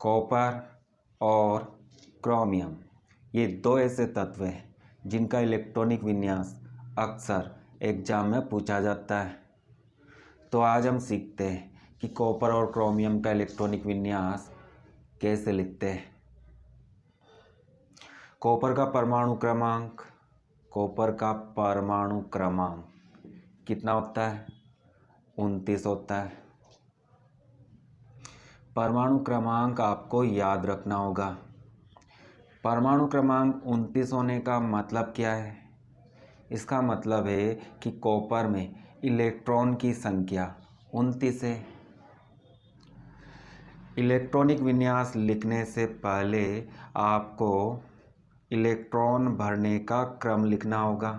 Copper और chromium ये दो ऐसे तत्व हैं जिनका इलेक्ट्रॉनिक विन्यास अक्सर एग्जाम में पूछा जाता है। तो आज हम सीखते हैं कि कॉपर और क्रोमियम का इलेक्ट्रॉनिक विन्यास कैसे लिखते हैं। कॉपर का परमाणु क्रमांक कितना होता है? 29 होता है। परमाणु क्रमांक आपको याद रखना होगा। परमाणु क्रमांक 29 होने का मतलब क्या है? इसका मतलब है कि कॉपर में इलेक्ट्रॉन की संख्या 29 है। इलेक्ट्रॉनिक विन्यास लिखने से पहले आपको इलेक्ट्रॉन भरने का क्रम लिखना होगा।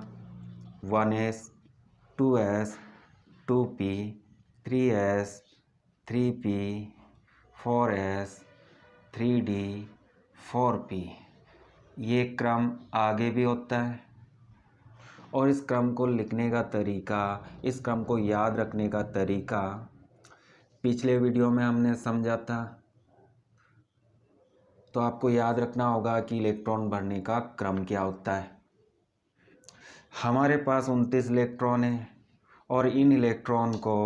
1s 2s 2p 3s 3p 4s 3d 4p ये क्रम आगे भी होता है और इस क्रम को लिखने का तरीका, इस क्रम को याद रखने का तरीका पिछले वीडियो में हमने समझा था। तो आपको याद रखना होगा कि इलेक्ट्रॉन भरने का क्रम क्या होता है। हमारे पास 29 इलेक्ट्रॉन हैं और इन इलेक्ट्रॉन को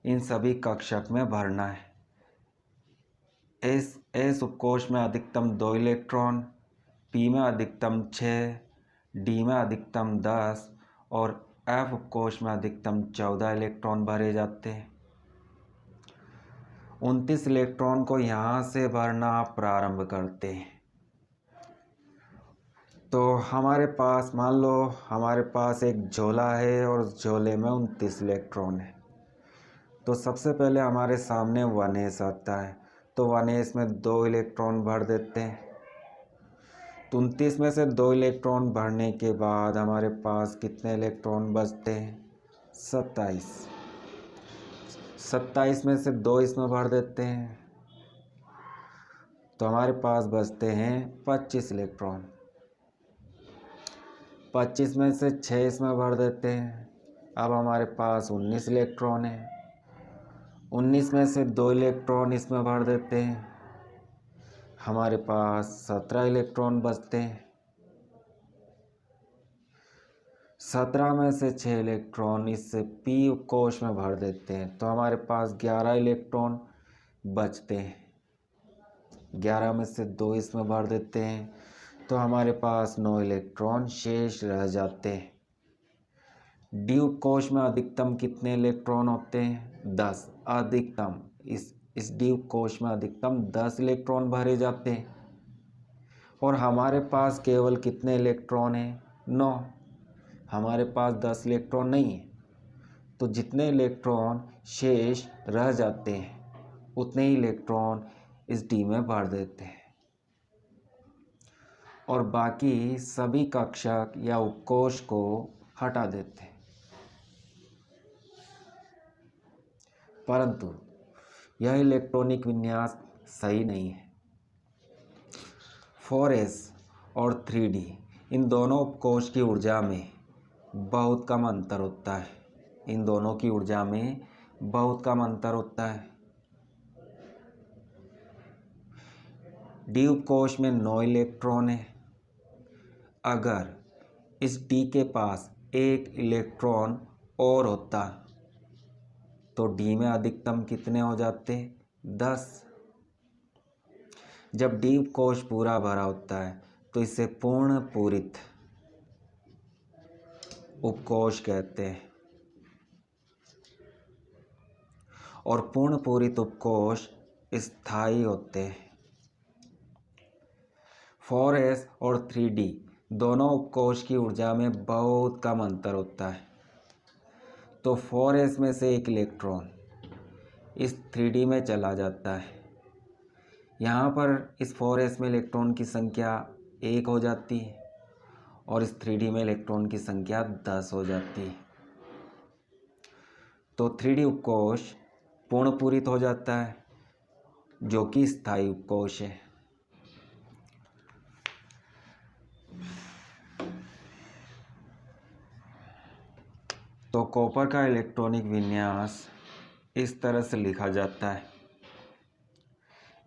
इन सभी कक्षक में भरना है। एस उपकोष में अधिकतम 2 इलेक्ट्रॉन, पी में अधिकतम 6, डी में अधिकतम 10 और एफ उपकोष में अधिकतम 14 इलेक्ट्रॉन भरे जाते हैं। 29 इलेक्ट्रॉन को यहाँ से भरना प्रारंभ करते हैं। तो हमारे पास मान लो हमारे पास एक झोला है और उस झोले में 29 इलेक्ट्रॉन है। तो सबसे पहले हमारे सामने 1s आता है, तो 1s में 2 इलेक्ट्रॉन भर देते हैं। 29 में से 2 इलेक्ट्रॉन भरने के बाद हमारे पास कितने इलेक्ट्रॉन बचते हैं? 27। 27 में से 2 इसमें भर देते हैं तो हमारे पास बचते हैं 25 इलेक्ट्रॉन। 25 में से 6 इसमें भर देते हैं, अब हमारे पास 19 इलेक्ट्रॉन है। 19 में से 2 इलेक्ट्रॉन इसमें भर देते हैं, हमारे पास 17 इलेक्ट्रॉन बचते हैं। 17 में से 6 इलेक्ट्रॉन इससे पी कोश में भर देते हैं तो हमारे पास 11 इलेक्ट्रॉन बचते हैं। 11 में से 2 इसमें भर देते हैं तो हमारे पास 9 इलेक्ट्रॉन शेष रह जाते हैं। डी कोश में अधिकतम कितने इलेक्ट्रॉन होते हैं? 10। अधिकतम इस डी कोश में अधिकतम 10 इलेक्ट्रॉन भरे जाते हैं और हमारे पास केवल कितने इलेक्ट्रॉन हैं? 9। हमारे पास 10 इलेक्ट्रॉन नहीं है। तो जितने इलेक्ट्रॉन शेष रह जाते हैं उतने ही इलेक्ट्रॉन इस डी में भर देते हैं और बाकी सभी कक्षक या उपकोष को हटा देते हैं। परंतु यह इलेक्ट्रॉनिक विन्यास सही नहीं है। 4s और 3d इन दोनों उपकोष की ऊर्जा में बहुत कम अंतर होता है। इन दोनों की ऊर्जा में बहुत कम अंतर होता है। डी उपकोष में 9 इलेक्ट्रॉन है। अगर इस डी के पास 1 इलेक्ट्रॉन और होता तो डी में अधिकतम कितने हो जाते? 10। जब डी उपकोष पूरा भरा होता है तो इसे पूर्ण पूरित उपकोष कहते हैं और पूर्ण पूरित उपकोष स्थायी होते हैं। 4s और 3d दोनों उपकोष की ऊर्जा में बहुत कम अंतर होता है। तो 4s में से 1 इलेक्ट्रॉन इस 3d में चला जाता है। यहाँ पर इस 4s में इलेक्ट्रॉन की संख्या 1 हो जाती है और इस 3d में इलेक्ट्रॉन की संख्या 10 हो जाती है। तो 3d उपकोष पूर्ण पूरित हो जाता है जो कि स्थायी उपकोष है। तो कॉपर का इलेक्ट्रॉनिक विन्यास इस तरह से लिखा जाता है।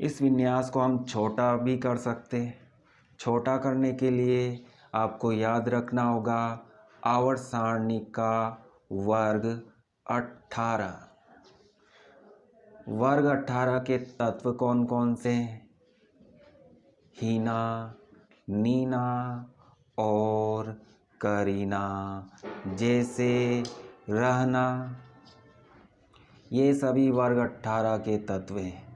इस विन्यास को हम छोटा भी कर सकते हैं। छोटा करने के लिए आपको याद रखना होगा आवर्त सारणी का वर्ग 18। वर्ग 18 के तत्व कौन कौन से हैं? हीना, नीना और करीना, जैसे रहना, ये सभी वर्ग 18 के तत्व हैं।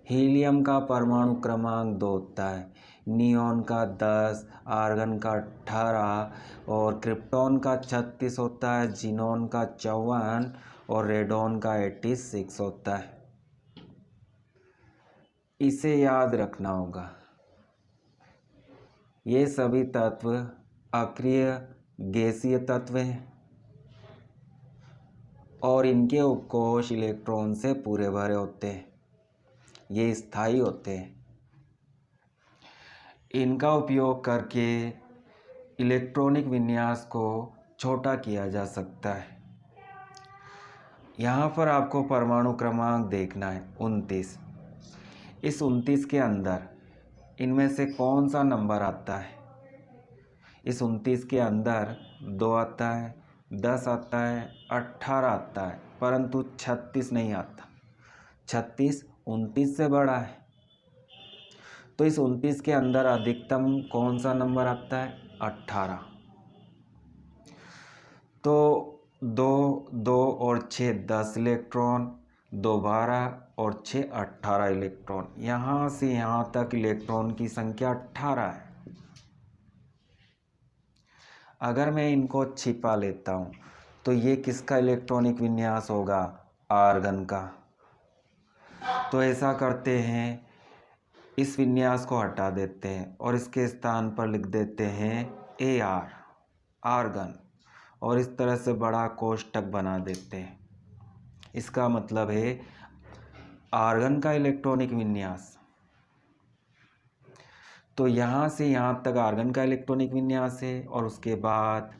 हीलियम का परमाणु क्रमांक 2 होता है, नियॉन का 10, आर्गन का 18 और क्रिप्टॉन का 36 होता है, जीनॉन का 54 और रेडॉन का 86 होता है। इसे याद रखना होगा। ये सभी तत्व अक्रिय गैसीय तत्व हैं और इनके उपकोश इलेक्ट्रॉन से पूरे भरे होते हैं। ये स्थायी होते हैं। इनका उपयोग करके इलेक्ट्रॉनिक विन्यास को छोटा किया जा सकता है। यहाँ पर आपको परमाणु क्रमांक देखना है 29। इस 29 के अंदर इनमें से कौन सा नंबर आता है? इस 29 के अंदर 2 आता है, 10 आता है, 18 आता है, परंतु 36 नहीं आता। 36 29 से बड़ा है। तो इस 29 के अंदर अधिकतम कौन सा नंबर आता है? 18। तो 2 2 और 6 10 इलेक्ट्रॉन, 2 12 और 6 18 इलेक्ट्रॉन। यहाँ से यहाँ तक इलेक्ट्रॉन की संख्या 18 है। अगर मैं इनको छिपा लेता हूँ तो ये किसका इलेक्ट्रॉनिक विन्यास होगा? आर्गन का। तो ऐसा करते हैं, इस विन्यास को हटा देते हैं और इसके स्थान पर लिख देते हैं AR, आर्गन, और इस तरह से बड़ा कोष्ठक बना देते हैं। इसका मतलब है आर्गन का इलेक्ट्रॉनिक विन्यास। तो यहाँ से यहाँ तक आर्गन का इलेक्ट्रॉनिक विन्यास है और उसके बाद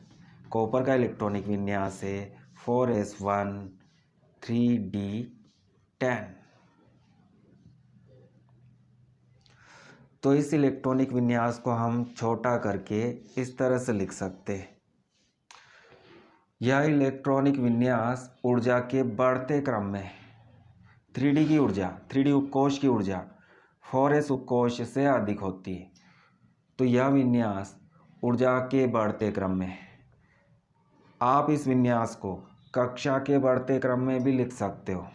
कॉपर का इलेक्ट्रॉनिक विन्यास है 4s1 3d10। तो इस इलेक्ट्रॉनिक विन्यास को हम छोटा करके इस तरह से लिख सकते हैं। यह इलेक्ट्रॉनिक विन्यास ऊर्जा के बढ़ते क्रम में 3D की ऊर्जा, 3D उपकोश की ऊर्जा 4s उपकोश से अधिक होती है। तो यह विन्यास ऊर्जा के बढ़ते क्रम में है। आप इस विन्यास को कक्षा के बढ़ते क्रम में भी लिख सकते हो।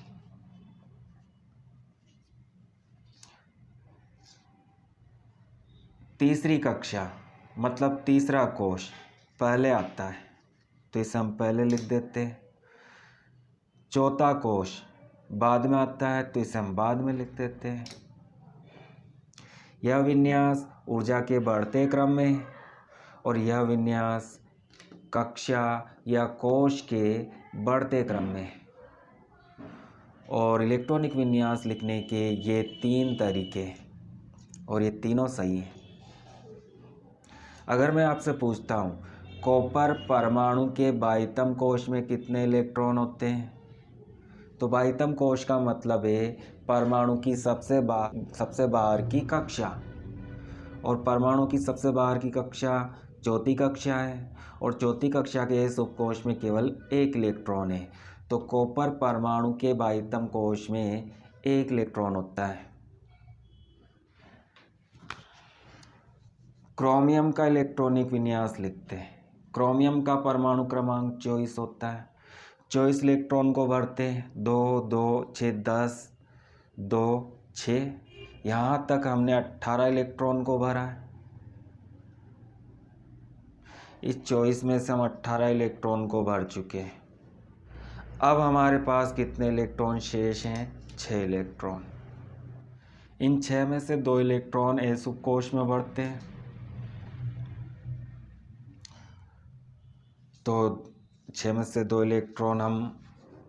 तीसरी कक्षा मतलब तीसरा कोश पहले आता है, तो इसे हम पहले लिख देते हैं। चौथा कोश बाद में आता है, तो इसे हम बाद में लिख देते हैं। यह विन्यास ऊर्जा के बढ़ते क्रम में है और यह विन्यास कक्षा या कोश के बढ़ते क्रम में है। और इलेक्ट्रॉनिक विन्यास लिखने के ये 3 तरीके और ये तीनों सही हैं। अगर मैं आपसे पूछता हूँ कॉपर परमाणु के बाह्यतम कोश में कितने इलेक्ट्रॉन होते हैं, तो बाह्यतम कोश का मतलब है परमाणु की सबसे बाहर की कक्षा, और परमाणु की सबसे बाहर की कक्षा चौथी कक्षा है और चौथी कक्षा के इस उपकोश में केवल 1 इलेक्ट्रॉन है। तो कॉपर परमाणु के बाह्यतम कोश में 1 इलेक्ट्रॉन होता है। क्रोमियम का इलेक्ट्रॉनिक विन्यास लिखते हैं। क्रोमियम का परमाणु क्रमांक 24 होता है। 24 इलेक्ट्रॉन को भरते हैं, 2 2 6 10 2 6, यहाँ तक हमने 18 इलेक्ट्रॉन को भरा है। इस 24 में से हम 18 इलेक्ट्रॉन को भर चुके हैं। अब हमारे पास कितने इलेक्ट्रॉन शेष हैं? 6 इलेक्ट्रॉन। इन 6 में से 2 इलेक्ट्रॉन एस उपकोश में बढ़ते हैं। तो 6 में से 2 इलेक्ट्रॉन हम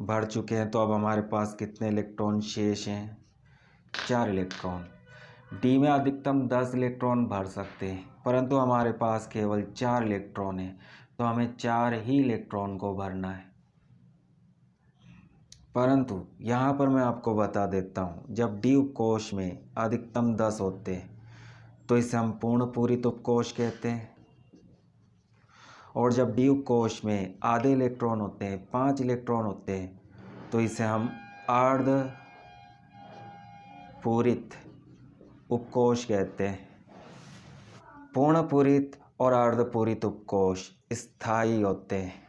भर चुके हैं। तो अब हमारे पास कितने इलेक्ट्रॉन शेष हैं? 4 इलेक्ट्रॉन। डी में अधिकतम 10 इलेक्ट्रॉन भर सकते हैं, परंतु हमारे पास केवल 4 इलेक्ट्रॉन है, तो हमें 4 ही इलेक्ट्रॉन को भरना है। परंतु यहाँ पर मैं आपको बता देता हूँ, जब डी उपकोष में अधिकतम 10 होते हैं तो इसे हम पूर्ण पूरित उपकोष कहते हैं, और जब डी उपकोष में आधे इलेक्ट्रॉन होते हैं, 5 इलेक्ट्रॉन होते हैं, तो इसे हम अर्ध पूरित उपकोष कहते हैं। पूर्ण पूरित और अर्धपूरित उपकोष स्थायी होते हैं।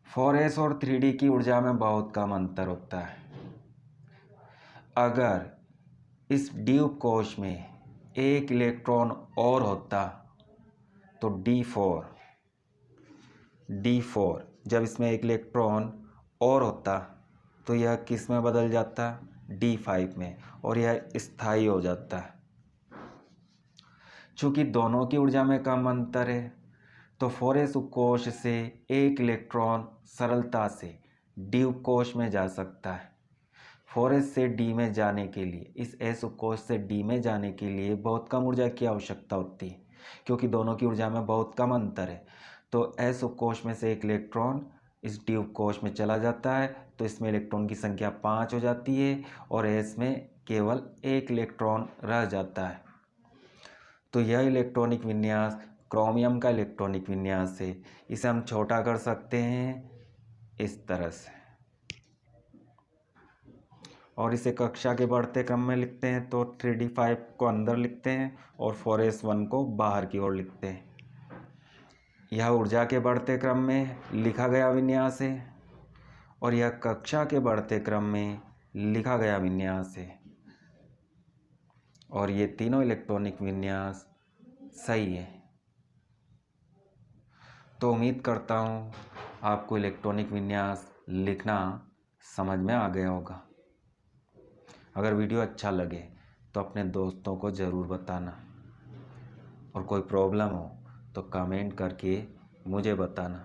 4s और 3d की ऊर्जा में बहुत कम अंतर होता है। अगर इस डी उपकोष में एक इलेक्ट्रॉन और होता तो D4 जब इसमें एक इलेक्ट्रॉन और होता तो यह किस में बदल जाता, D5 में, और यह स्थायी हो जाता है। चूँकि दोनों की ऊर्जा में कम अंतर है तो 4s उपकोष से एक इलेक्ट्रॉन सरलता से डी उपकोष में जा सकता है। 4s से डी में जाने के लिए, इस s उपकोष से डी में जाने के लिए बहुत कम ऊर्जा की आवश्यकता होती है, क्योंकि दोनों की ऊर्जा में बहुत कम अंतर है। तो s उपकोष में से एक इलेक्ट्रॉन इस डी उपकोष में चला जाता है तो इसमें इलेक्ट्रॉन की संख्या 5 हो जाती है और s में केवल एक इलेक्ट्रॉन रह जाता है। तो यह इलेक्ट्रॉनिक विन्यास क्रोमियम का इलेक्ट्रॉनिक विन्यास है। इसे हम छोटा कर सकते हैं इस तरह से, और इसे कक्षा के बढ़ते क्रम में लिखते हैं तो 3d5 को अंदर लिखते हैं और 4s1 को बाहर की ओर लिखते हैं। यह ऊर्जा के बढ़ते क्रम में लिखा गया विन्यास है और यह कक्षा के बढ़ते क्रम में लिखा गया विन्यास है, और ये तीनों इलेक्ट्रॉनिक विन्यास सही है। तो उम्मीद करता हूँ आपको इलेक्ट्रॉनिक विन्यास लिखना समझ में आ गया होगा। अगर वीडियो अच्छा लगे तो अपने दोस्तों को ज़रूर बताना, और कोई प्रॉब्लम हो तो कमेंट करके मुझे बताना।